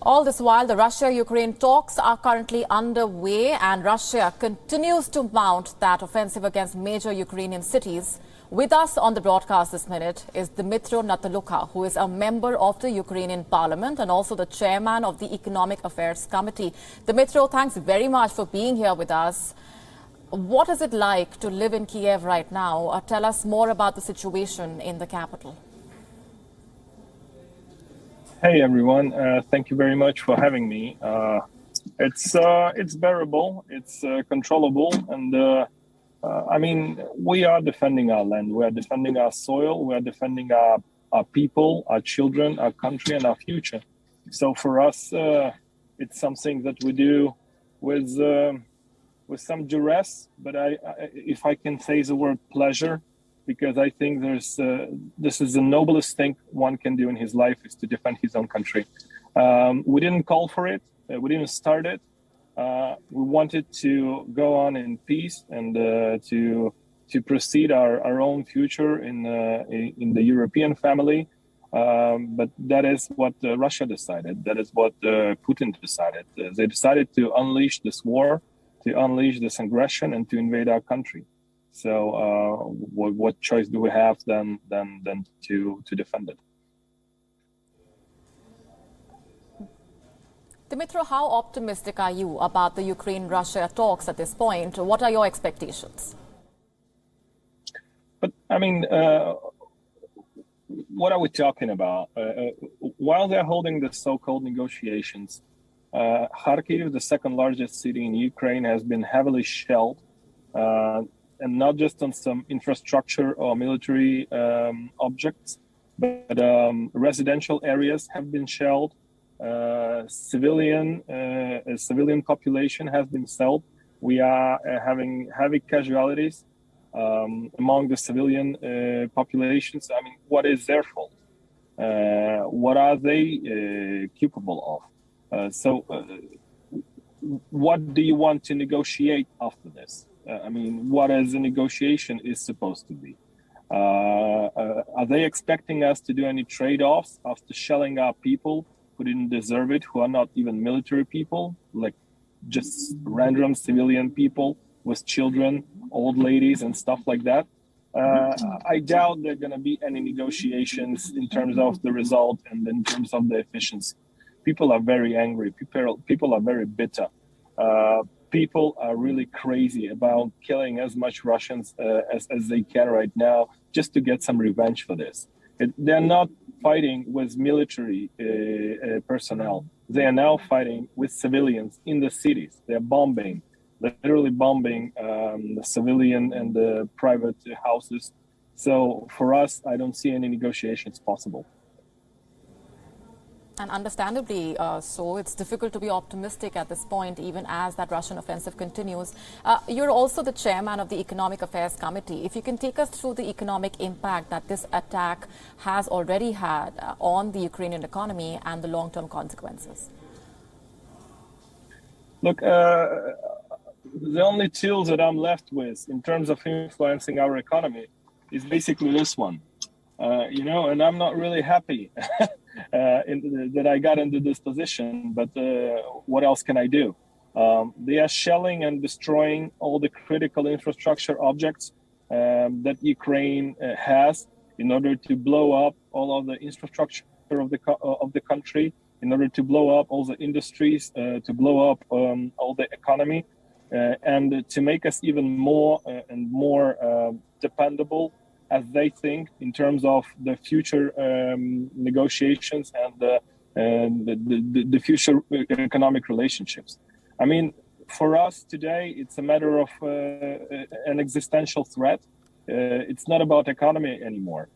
All this while, the Russia-Ukraine talks are currently underway and Russia continues to mount that offensive against major Ukrainian cities. With us on the broadcast this minute is Dmytro Natalukha, who is a member of the Ukrainian parliament and also the chairman of the Economic Affairs Committee. Dmytro, thanks very much for being here with us. What is it like to live in Kiev right now? Tell us more about the situation in the capital. Hey everyone, thank you very much for having me. It's bearable, it's controllable, and I mean, we are defending our land, we are defending our soil, we are defending our people, our children, our country, and our future. So for us, it's something that we do with some duress, but if I can say the word pleasure, because I think this is the noblest thing one can do in his life, is to defend his own country. We didn't call for it, we didn't start it. We wanted to go on in peace and to proceed our own future in the European family. But that is what Russia decided. That is what Putin decided. They decided to unleash this war, to unleash this aggression, and to invade our country. So what choice do we have than to defend it? Dmytro, how optimistic are you about the Ukraine-Russia talks at this point? What are your expectations? But I mean, what are we talking about? While they're holding the so-called negotiations, Kharkiv, the second largest city in Ukraine, has been heavily shelled. And not just on some infrastructure or military objects, but residential areas have been shelled. Civilian population has been shelled. We are having heavy casualties among the civilian populations. I mean, what is their fault? What are they capable of? So what do you want to negotiate after this? I mean, what is a negotiation is supposed to be? Are they expecting us to do any trade-offs after shelling our people who didn't deserve it, who are not even military people, like just random civilian people with children, old ladies and stuff like that? I doubt there are going to be any negotiations in terms of the result and in terms of the efficiency. People are very angry. People are very bitter. People are really crazy about killing as much Russians as they can right now, just to get some revenge for this. They're not fighting with military personnel. They are now fighting with civilians in the cities. They're bombing, literally bombing the civilian and the private houses. So for us, I don't see any negotiations possible. And understandably so, it's difficult to be optimistic at this point, even as that Russian offensive continues. You're also the chairman of the Economic Affairs Committee. If you can take us through the economic impact that this attack has already had on the Ukrainian economy and the long-term consequences. Look, the only tools that I'm left with in terms of influencing our economy is basically this one. And I'm not really happy that I got into this position, but what else can I do? They are shelling and destroying all the critical infrastructure objects that Ukraine has in order to blow up all of the infrastructure of the country, in order to blow up all the industries, to blow up all the economy, and to make us even more and more dependable, as they think, in terms of the future negotiations and the future economic relationships. I mean, for us today, it's a matter of an existential threat. It's not about economy anymore.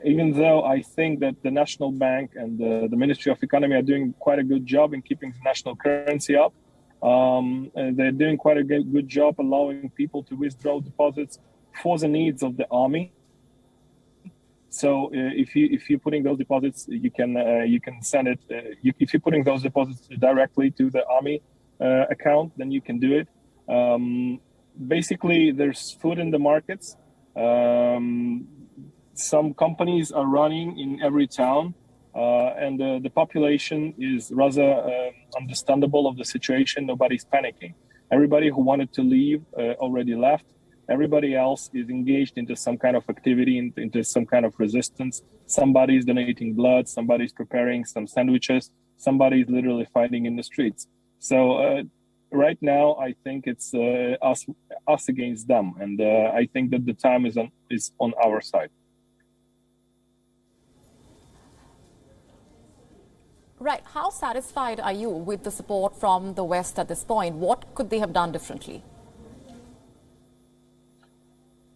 Even though I think that the National Bank and the Ministry of Economy are doing quite a good job in keeping the national currency up. They're doing quite a good job allowing people to withdraw deposits for the needs of the army. So if you're putting those deposits, you can send it. If you're putting those deposits directly to the army account, then you can do it. Basically, there's food in the markets. Some companies are running in every town. and the population is rather understandable of the situation. Nobody's panicking. Everybody who wanted to leave already left. Everybody else is engaged into some kind of activity, into some kind of resistance. Somebody's donating blood, somebody's preparing some sandwiches, somebody's literally fighting in the streets. So right now, I think it's us against them, and I think that the time is on our side. Right. How satisfied are you with the support from the West at this point? What could they have done differently?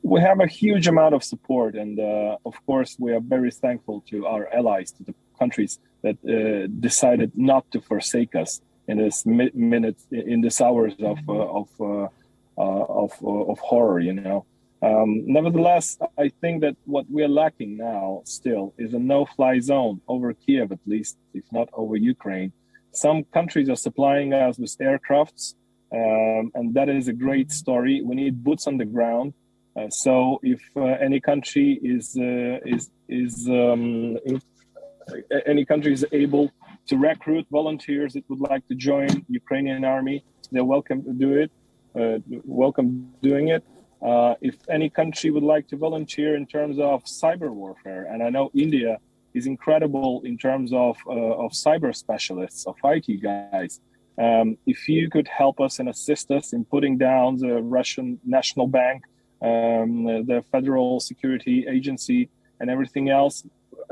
We have a huge amount of support, and of course, we are very thankful to our allies, to the countries that decided not to forsake us in this in this hours of horror. You know, nevertheless, I think that what we are lacking now still is a no-fly zone over Kiev, at least, if not over Ukraine. Some countries are supplying us with aircrafts, and that is a great story. We need boots on the ground. So if any country is able to recruit volunteers that would like to join Ukrainian army, they're welcome to do it. Welcome doing it. If any country would like to volunteer in terms of cyber warfare, and I know India is incredible in terms of cyber specialists, of IT guys. If you could help us and assist us in putting down the Russian National Bank, the Federal Security Agency, and everything else,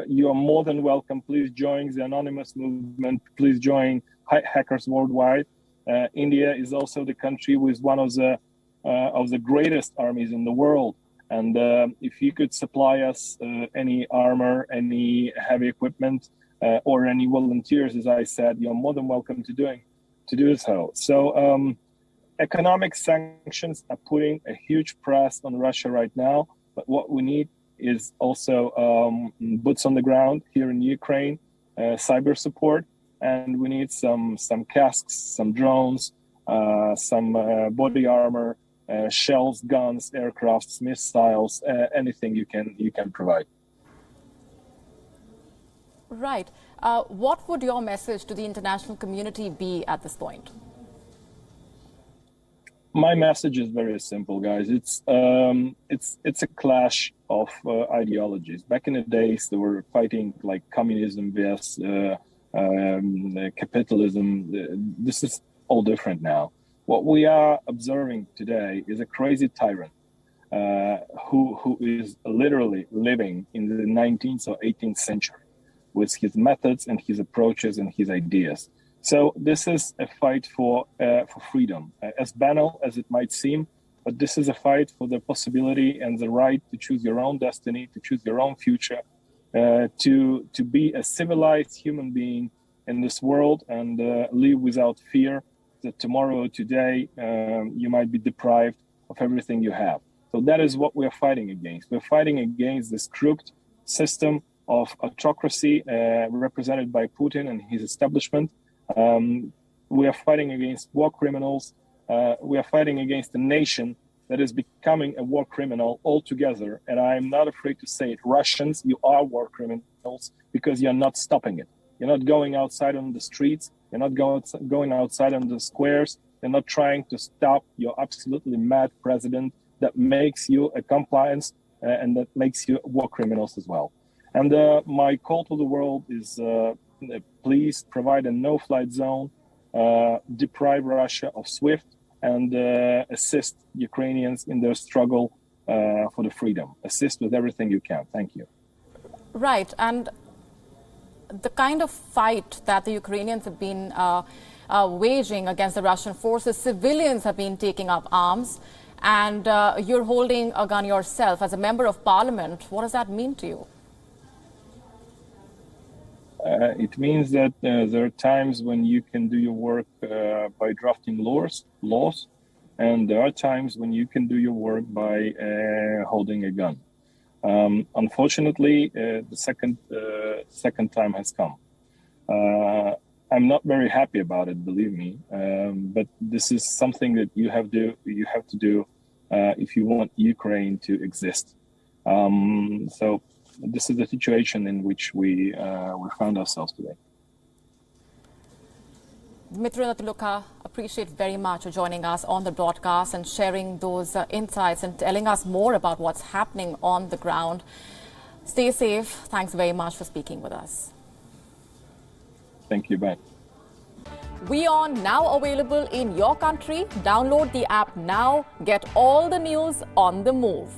you are more than welcome. Please join the anonymous movement. Please join Hackers Worldwide. India is also the country with one of the greatest armies in the world. And if you could supply us any armor, any heavy equipment, or any volunteers, as I said, you're more than welcome to do so. So economic sanctions are putting a huge press on Russia right now. But what we need is also boots on the ground here in Ukraine, cyber support, and we need some casks, some drones, some body armor, shells, guns, aircrafts, missiles, anything you can provide. Right. What would your message to the international community be at this point? My message is very simple, guys. It's a clash of ideologies. Back in the days, they were fighting like communism versus capitalism. This is all different now. What we are observing today is a crazy tyrant who is literally living in the 19th or 18th century with his methods and his approaches and his ideas. So this is a fight for freedom, as banal as it might seem, but this is a fight for the possibility and the right to choose your own destiny, to choose your own future, to be a civilized human being in this world and live without fear that tomorrow or today you might be deprived of everything you have. So that is what we are fighting against. We're fighting against this crooked system of autocracy represented by Putin and his establishment. We are fighting against war criminals. We are fighting against a nation that is becoming a war criminal altogether. And I'm not afraid to say it. Russians, you are war criminals because you're not stopping it. You're not going outside on the streets. You're not going outside on the squares. You're not trying to stop your absolutely mad president that makes you a compliance and that makes you war criminals as well. And my call to the world is please provide a no-flight zone, deprive Russia of SWIFT, and assist Ukrainians in their struggle for the freedom. Assist with everything you can. Thank you. Right. And the kind of fight that the Ukrainians have been waging against the Russian forces, civilians have been taking up arms, and you're holding a gun yourself as a member of parliament. What does that mean to you? It means that there are times when you can do your work by drafting laws, and there are times when you can do your work by holding a gun. Unfortunately, the second time has come. I'm not very happy about it, believe me, but this is something that you have to do if you want Ukraine to exist. So this is the situation in which we found ourselves today. Dmytro Natalukha, appreciate very much for joining us on the broadcast and sharing those insights and telling us more about what's happening on the ground. Stay safe. Thanks very much for speaking with us. Thank you. Bye. WION now available in your country. Download the app now. Get all the news on the move.